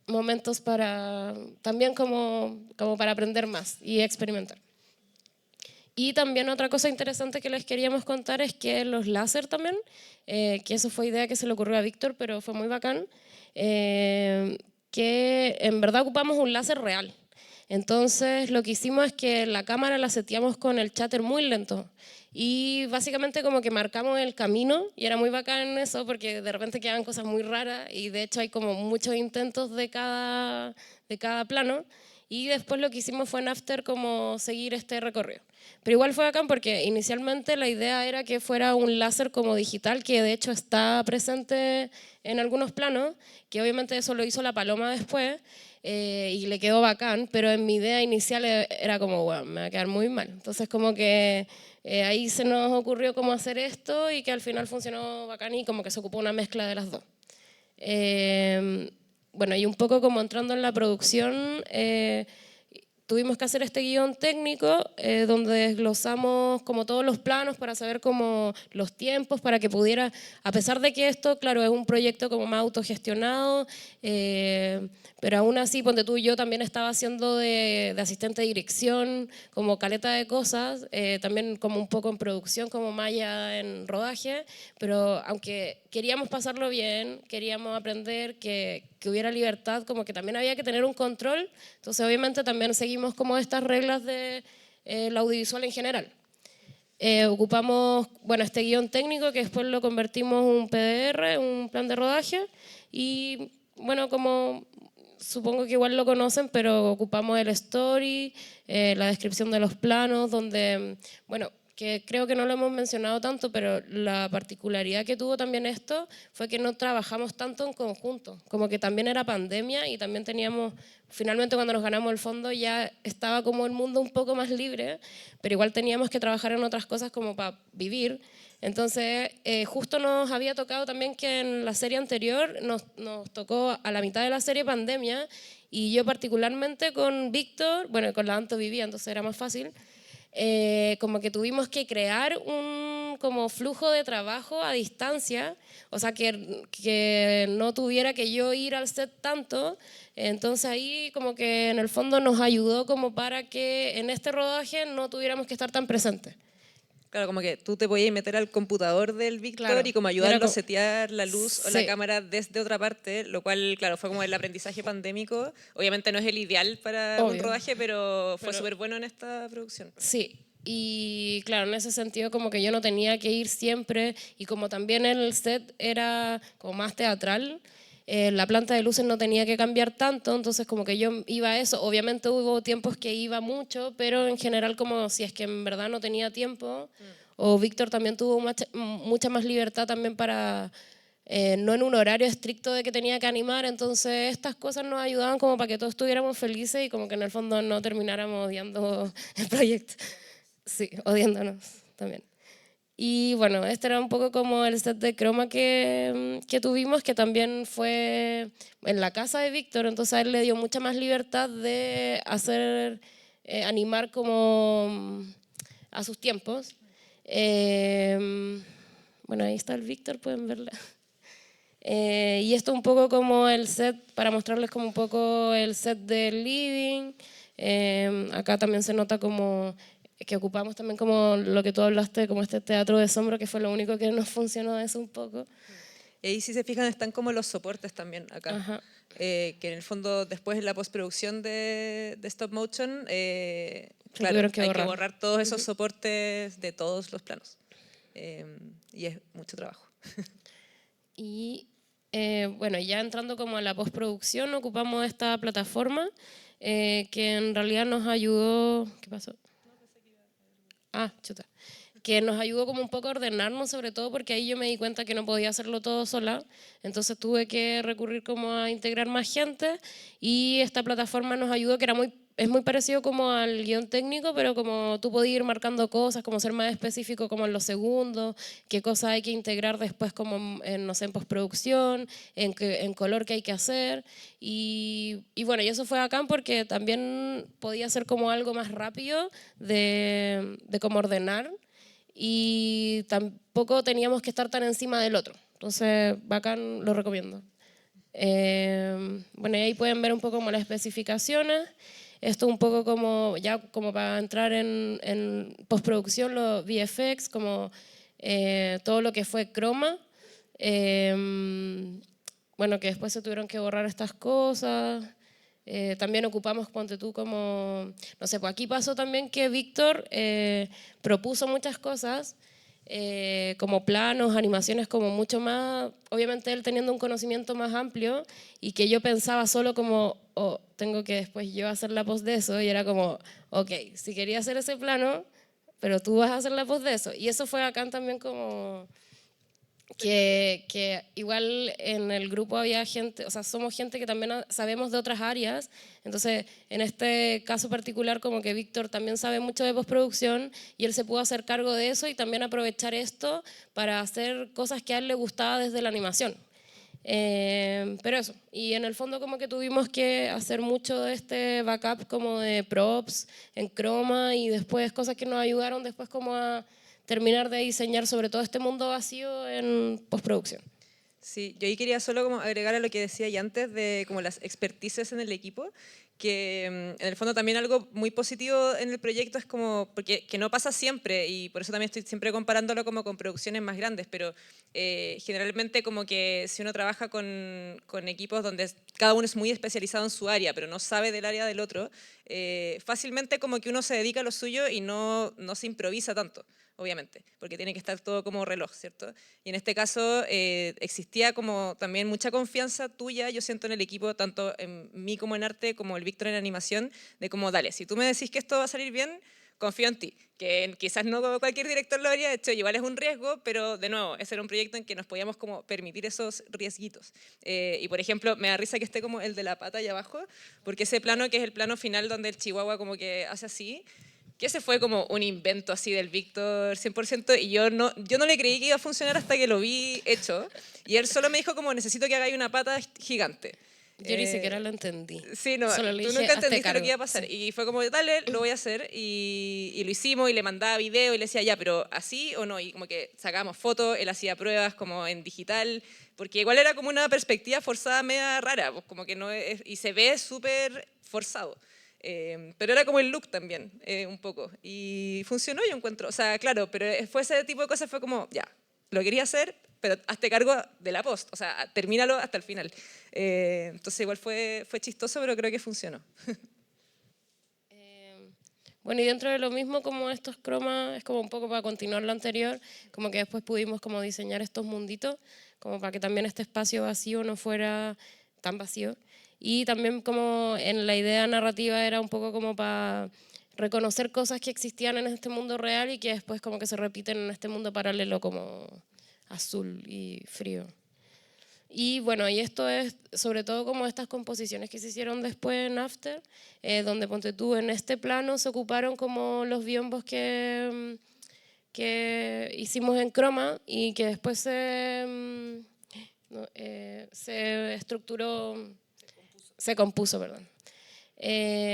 momentos para también como para aprender más y experimentar. Y también otra cosa interesante que les queríamos contar es que los láser también, que eso fue idea que se le ocurrió a Víctor, pero fue muy bacán, que en verdad ocupamos un láser real. Entonces lo que hicimos es que la cámara la seteamos con el shutter muy lento y básicamente como que marcamos el camino y era muy bacán eso porque de repente quedaban cosas muy raras y de hecho hay como muchos intentos de cada plano y después lo que hicimos fue en After como seguir este recorrido. Pero igual fue bacán porque inicialmente la idea era que fuera un láser como digital, que de hecho está presente en algunos planos, que obviamente eso lo hizo la Paloma después, y le quedó bacán, pero en mi idea inicial era como, bueno, me va a quedar muy mal. Entonces como que ahí se nos ocurrió cómo hacer esto y que al final funcionó bacán y como que se ocupó una mezcla de las dos. Bueno, y un poco como entrando en la producción, tuvimos que hacer este guión técnico donde desglosamos como todos los planos para saber como los tiempos, para que pudiera, a pesar de que esto, claro, es un proyecto como más autogestionado, pero aún así, ponte tú, yo también estaba haciendo de asistente de dirección, como caleta de cosas, también como un poco en producción, como malla en rodaje, pero aunque queríamos pasarlo bien, queríamos aprender que hubiera libertad, como que también había que tener un control, entonces obviamente también seguimos como estas reglas de el audiovisual en general. Ocupamos, bueno, este guión técnico que después lo convertimos en un PDR, un plan de rodaje, y bueno, como supongo que igual lo conocen, pero ocupamos el story, la descripción de los planos, donde, bueno, que creo que no lo hemos mencionado tanto, pero la particularidad que tuvo también esto fue que no trabajamos tanto en conjunto, como que también era pandemia y también teníamos, finalmente cuando nos ganamos el fondo ya estaba como el mundo un poco más libre, pero igual teníamos que trabajar en otras cosas como para vivir. Entonces, justo nos había tocado también que en la serie anterior nos tocó a la mitad de la serie pandemia y yo particularmente con Víctor, bueno, con la Anto vivía, entonces era más fácil, como que tuvimos que crear un como flujo de trabajo a distancia, o sea, que no tuviera que yo ir al set tanto, entonces ahí como que en el fondo nos ayudó como para que en este rodaje no tuviéramos que estar tan presentes. Claro, como que tú te podías meter al computador del Víctor Claro, y como ayudarlo como, a setear la luz o la sí, cámara desde otra parte, lo cual, claro, fue como el aprendizaje pandémico. Obviamente no es el ideal para un obvio, rodaje, pero fue pero súper bueno en esta producción. sí. Y claro, en ese sentido como que yo no tenía que ir siempre y como también el set era como más teatral, la planta de luces no tenía que cambiar tanto, entonces como que yo iba a eso. Obviamente hubo tiempos que iba mucho, pero en general como si es que en verdad no tenía tiempo, o Víctor también tuvo mucha más libertad también para, no en un horario estricto de que tenía que animar, entonces estas cosas nos ayudaban como para que todos estuviéramos felices y como que en el fondo no termináramos odiando el proyecto. Sí, odiándonos también. Y bueno, este era un poco como el set de croma que tuvimos, que también fue en la casa de Víctor, entonces a él le dio mucha más libertad de hacer, animar como a sus tiempos. Bueno, ahí está el Víctor, pueden verla. Y esto un poco como el set, para mostrarles como un poco el set del living. Acá también se nota como que ocupamos también como lo que tú hablaste, como este teatro de sombra, que fue lo único que nos funcionó de eso un poco. Y ahí si se fijan están como los soportes también acá. Ajá. que en el fondo después en la postproducción de stop motion, claro, tuvieron que hay que borrar. borrar todos esos soportes de todos los planos. Y es mucho trabajo. Y bueno, ya entrando como a la postproducción, ocupamos esta plataforma que en realidad nos ayudó... ¿Qué pasó? Ah, chuta. Que nos ayudó como un poco a ordenarnos, sobre todo porque ahí yo me di cuenta que no podía hacerlo todo sola, entonces tuve que recurrir como a integrar más gente y esta plataforma nos ayudó, que es muy parecido como al guión técnico, pero como tú podías ir marcando cosas, como ser más específico como en los segundos, qué cosas hay que integrar después como en, no sé, en postproducción, en color que hay que hacer y bueno, y eso fue bacán porque también podía ser como algo más rápido de cómo ordenar y tampoco teníamos que estar tan encima del otro. Entonces, bacán, lo recomiendo. Bueno, y ahí pueden ver un poco como las especificaciones. Esto un poco como, ya como para entrar en postproducción, los VFX, como todo lo que fue croma. Bueno, que después se tuvieron que borrar estas cosas. También ocupamos, ponte tú, como, no sé, pues aquí pasó también que Víctor propuso muchas cosas, como planos, animaciones como mucho más, obviamente él teniendo un conocimiento más amplio y que yo pensaba solo como, oh, tengo que después yo hacer la post de eso y era como, ok, si quería hacer ese plano, pero tú vas a hacer la post de eso. Y eso fue acá también como... Que igual en el grupo había gente, o sea, somos gente que también sabemos de otras áreas, entonces en este caso particular como que Víctor también sabe mucho de postproducción y él se pudo hacer cargo de eso y también aprovechar esto para hacer cosas que a él le gustaba desde la animación. Pero eso, y en el fondo como que tuvimos que hacer mucho de este backup como de props en croma y después cosas que nos ayudaron después como a terminar de diseñar sobre todo este mundo vacío en postproducción. Sí, yo ahí quería solo como agregar a lo que decía ya antes de como las expertices en el equipo, que en el fondo también algo muy positivo en el proyecto es como, porque que no pasa siempre y por eso también estoy siempre comparándolo como con producciones más grandes, pero generalmente como que si uno trabaja con equipos donde cada uno es muy especializado en su área, pero no sabe del área del otro, fácilmente como que uno se dedica a lo suyo y no se improvisa tanto, obviamente, porque tiene que estar todo como reloj, ¿cierto? Y en este caso existía como también mucha confianza tuya, yo siento, en el equipo, tanto en mí como en arte, como el Víctor en animación, de como, dale, si tú me decís que esto va a salir bien, confío en ti, que quizás no cualquier director lo habría hecho, igual es un riesgo, pero de nuevo, ese era un proyecto en que nos podíamos como permitir esos riesguitos. Y por ejemplo, me da risa que esté como el de la pata allá abajo, porque ese plano que es el plano final donde el chihuahua como que hace así, que ese fue como un invento así del Víctor 100% y yo no le creí que iba a funcionar hasta que lo vi hecho y él solo me dijo como necesito que hagáis una pata gigante. Yo ni siquiera lo entendí. Sí, no, Solo le tú dije, nunca hazte entendiste lo que cargo. iba a pasar Sí. y fue como, dale, lo voy a hacer y lo hicimos y le mandaba video y le decía, ya, pero así o no, y como que sacábamos fotos, él hacía pruebas como en digital, porque igual era como una perspectiva forzada media rara, pues como que no es, y se ve súper forzado. Pero era como el look también, un poco. Y funcionó, yo encuentro. O sea, claro, pero fue ese tipo de cosas, fue como, ya, lo quería hacer, pero hazte cargo de la post. O sea, termínalo hasta el final. Entonces igual fue chistoso, pero creo que funcionó. Bueno, y dentro de lo mismo, como estos cromas, es como un poco para continuar lo anterior, como que después pudimos como diseñar estos munditos, como para que también este espacio vacío no fuera tan vacío. Y también como en la idea narrativa era un poco como para reconocer cosas que existían en este mundo real y que después como que se repiten en este mundo paralelo como azul y frío. Y bueno, y esto es sobre todo como estas composiciones que se hicieron después en After, donde ponte tú en este plano se ocuparon como los biombos que hicimos en croma y que después se estructuró, se compuso, perdón.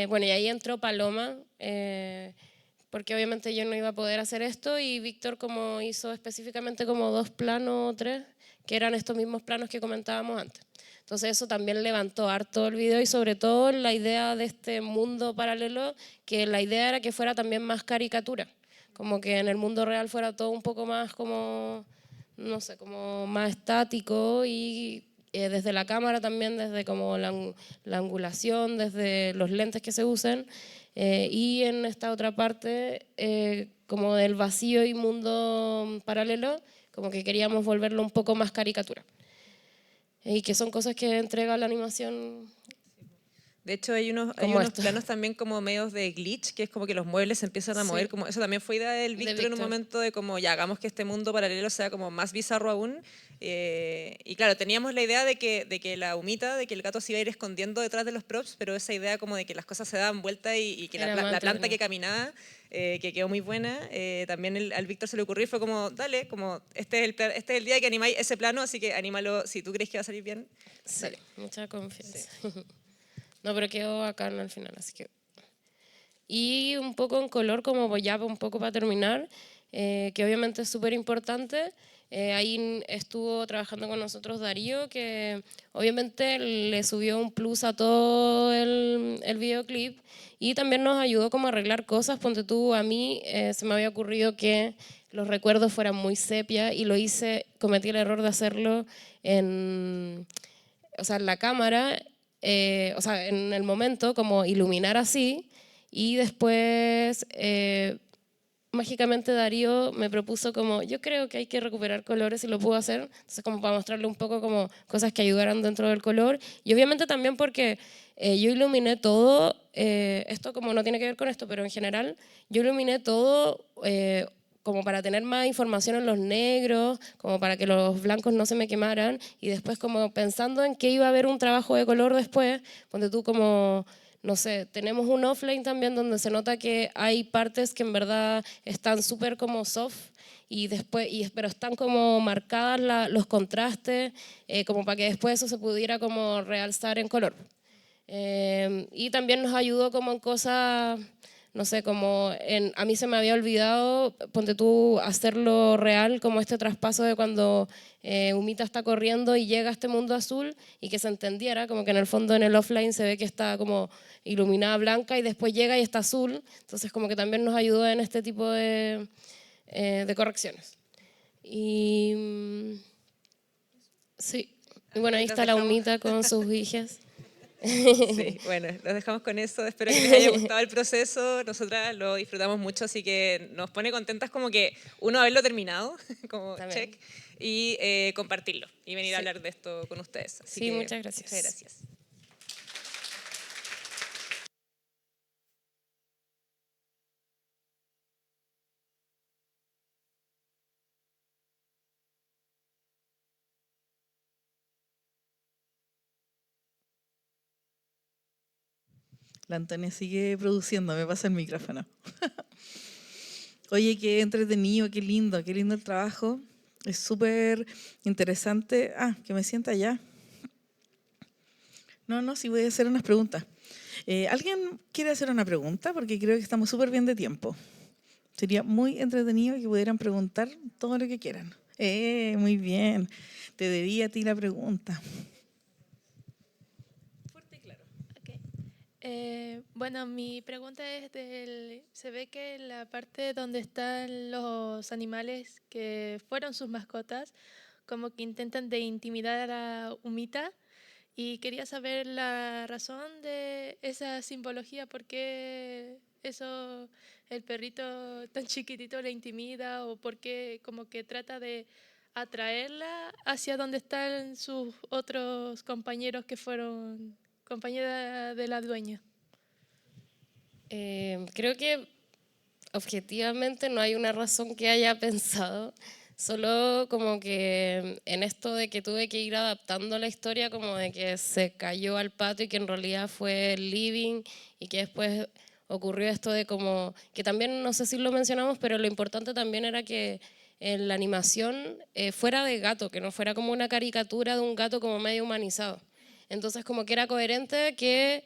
Bueno, y ahí entró Paloma, porque obviamente yo no iba a poder hacer esto y Víctor como hizo específicamente como 2 planos o 3, que eran estos mismos planos que comentábamos antes. Entonces eso también levantó harto el video y sobre todo la idea de este mundo paralelo, que la idea era que fuera también más caricatura, como que en el mundo real fuera todo un poco más como, no sé, como más estático y desde la cámara también, desde como la angulación, desde los lentes que se usen, y en esta otra parte como del vacío y mundo paralelo, como que queríamos volverlo un poco más caricatura. Y que son cosas que entrega la animación. De hecho, hay unos planos también como medios de glitch, que es como que los muebles se empiezan a mover. Como, eso también fue idea del Víctor en un momento de como ya hagamos que este mundo paralelo sea como más bizarro aún. Y claro, teníamos la idea de que la humita, de que el gato se iba a ir escondiendo detrás de los props, pero esa idea como de que las cosas se daban vuelta y que la planta que caminaba, que quedó muy buena, también al Víctor se le ocurrió y fue como, dale, como este es el día que animáis ese plano, así que anímalo si tú crees que va a salir bien. Sí, dale. Mucha confianza. Sí. No, pero quedó bacán al final, así que... Y un poco en color, como ya un poco para terminar, que obviamente es súper importante. Ahí estuvo trabajando con nosotros Darío, que obviamente le subió un plus a todo el videoclip y también nos ayudó como a arreglar cosas. Ponte tú, a mí se me había ocurrido que los recuerdos fueran muy sepia y cometí el error de hacerlo en la cámara, en el momento, como iluminar así, y después mágicamente Darío me propuso como, yo creo que hay que recuperar colores y lo pudo hacer, entonces como para mostrarle un poco como cosas que ayudaran dentro del color, y obviamente también porque yo iluminé todo, esto como no tiene que ver con esto, pero en general, yo iluminé todo como para tener más información en los negros, como para que los blancos no se me quemaran, y después como pensando en que iba a haber un trabajo de color después, ponte tú como, no sé, tenemos un offline también donde se nota que hay partes que en verdad están súper como soft, y después, pero están como marcadas los contrastes, como para que después eso se pudiera como realzar en color. Y también nos ayudó como en cosas, no sé, como a mí se me había olvidado, ponte tú, hacerlo real, como este traspaso de cuando Humita está corriendo y llega a este mundo azul y que se entendiera, como que en el fondo en el offline se ve que está como iluminada blanca y después llega y está azul, entonces como que también nos ayudó en este tipo de correcciones. Y sí, y bueno, ahí está la Humita con sus hijas. Sí, bueno, los dejamos con eso. Espero que les haya gustado el proceso. Nosotras lo disfrutamos mucho, así que nos pone contentas como que uno haberlo terminado, como También. check, y compartirlo y venir a hablar de esto con ustedes. Así sí, que, muchas gracias. Muchas gracias. La Antonia sigue produciendo, me pasa el micrófono. Oye, qué entretenido, qué lindo el trabajo. Es súper interesante. Que me sienta allá. No, sí voy a hacer unas preguntas. ¿Alguien quiere hacer una pregunta? Porque creo que estamos súper bien de tiempo. Sería muy entretenido que pudieran preguntar todo lo que quieran. Muy bien. Te debía a ti la pregunta. Bueno, mi pregunta es se ve que la parte donde están los animales que fueron sus mascotas, como que intentan de intimidar a la humita, y quería saber la razón de esa simbología, por qué eso, el perrito tan chiquitito le intimida, o por qué como que trata de atraerla hacia donde están sus otros compañeros que fueron compañera de la dueña. Creo que objetivamente no hay una razón que haya pensado, solo como que en esto de que tuve que ir adaptando la historia, como de que se cayó al patio y que en realidad fue el living, y que después ocurrió esto de como, que también no sé si lo mencionamos, pero lo importante también era que en la animación fuera de gato, que no fuera como una caricatura de un gato como medio humanizado. Entonces como que era coherente que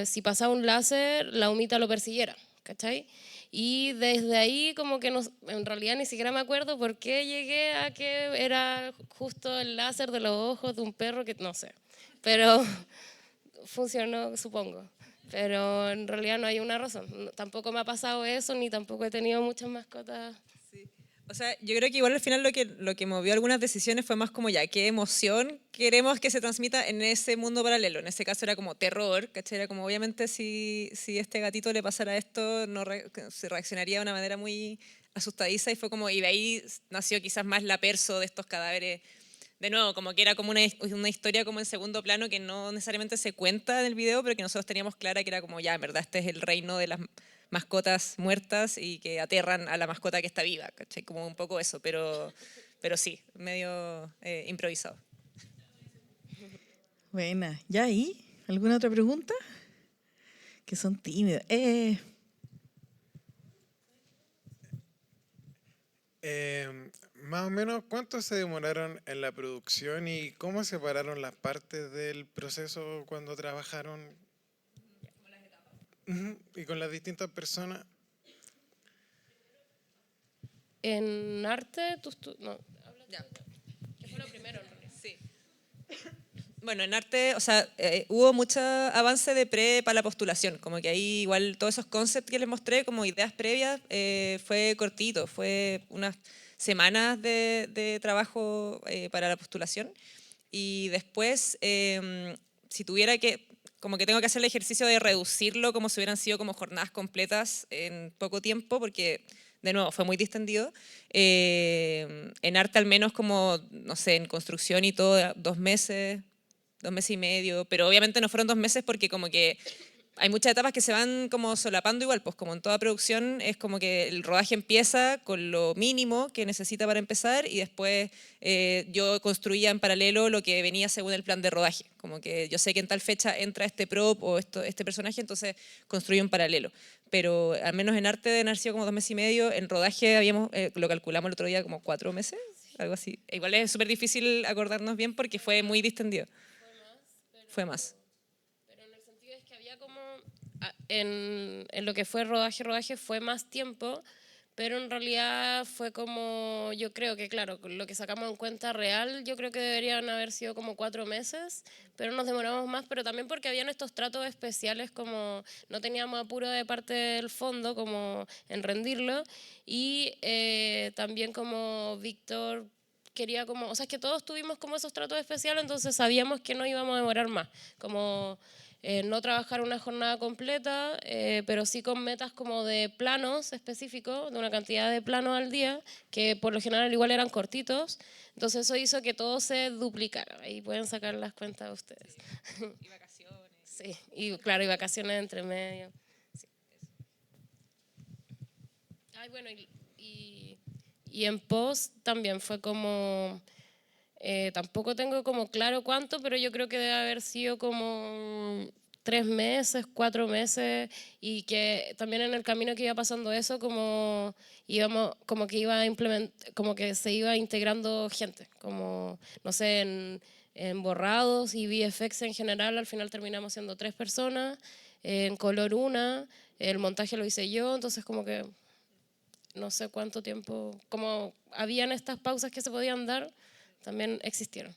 si pasaba un láser, la humita lo persiguiera, ¿cachai? Y desde ahí como que en realidad ni siquiera me acuerdo por qué llegué a que era justo el láser de los ojos de un perro, que no sé, pero funcionó, supongo. Pero en realidad no hay una razón. Tampoco me ha pasado eso, ni tampoco he tenido muchas mascotas. Sí. O sea, yo creo que igual al final lo que movió algunas decisiones fue más como ya, qué emoción queremos que se transmita en ese mundo paralelo. En ese caso era como terror, ¿cachai? Era como obviamente si este gatito le pasara esto, no se reaccionaría de una manera muy asustadiza y fue como, y de ahí nació quizás más la perso de estos cadáveres. De nuevo, como que era como una historia como en segundo plano que no necesariamente se cuenta en el video, pero que nosotros teníamos clara que era como ya, en verdad, este es el reino de las mascotas muertas y que aterran a la mascota que está viva, ¿cachai? Como un poco eso, pero sí, medio improvisado. Buena. ¿Ya ahí? ¿Alguna otra pregunta? Que son tímidos. Más o menos, ¿cuánto se demoraron en la producción y cómo separaron las partes del proceso cuando trabajaron? Ujú, y con las distintas personas. En arte, no, Ya. ¿qué fue lo primero en realidad? Sí. Bueno, en arte, o sea, hubo mucho avance de pre para la postulación, como que ahí igual todos esos concepts que les mostré como ideas previas fue cortito, fue unas semanas de trabajo para la postulación y después si tuviera que, como que tengo que hacer el ejercicio de reducirlo como si hubieran sido como jornadas completas en poco tiempo, porque de nuevo fue muy distendido. En arte al menos como, no sé, en construcción y todo, 2 meses, 2 meses y medio, pero obviamente no fueron 2 meses porque como que hay muchas etapas que se van como solapando igual, pues como en toda producción es como que el rodaje empieza con lo mínimo que necesita para empezar y después yo construía en paralelo lo que venía según el plan de rodaje, como que yo sé que en tal fecha entra este prop o este personaje, entonces construyo en paralelo. Pero al menos en arte deben haber sido como 2 meses y medio, en rodaje habíamos, lo calculamos el otro día como 4 meses, algo así. Igual es súper difícil acordarnos bien porque fue muy distendido. Fue más. Pero en el sentido es que había como, en lo que fue rodaje fue más tiempo, pero en realidad fue como, yo creo que claro, lo que sacamos en cuenta real, yo creo que deberían haber sido como 4 meses, pero nos demoramos más, pero también porque habían estos tratos especiales como no teníamos apuro de parte del fondo como en rendirlo y también como Víctor quería como, o sea, es que todos tuvimos como esos tratos especiales, entonces sabíamos que no íbamos a demorar más, como no trabajar una jornada completa, pero sí con metas como de planos específicos, de una cantidad de planos al día, que por lo general igual eran cortitos, entonces eso hizo que todo se duplicara, ahí pueden sacar las cuentas ustedes. Y vacaciones. Sí, y claro, y vacaciones entre medio. Sí, ay, bueno, y en post también fue como, tampoco tengo como claro cuánto, pero yo creo que debe haber sido como 3 meses, 4 meses, y que también en el camino que iba pasando eso, como íbamos, como que iba a como que se iba integrando gente, como, no sé, en borrados y VFX en general, al final terminamos siendo 3 personas, en color una, el montaje lo hice yo, entonces como que no sé cuánto tiempo, como habían estas pausas que se podían dar, también existieron.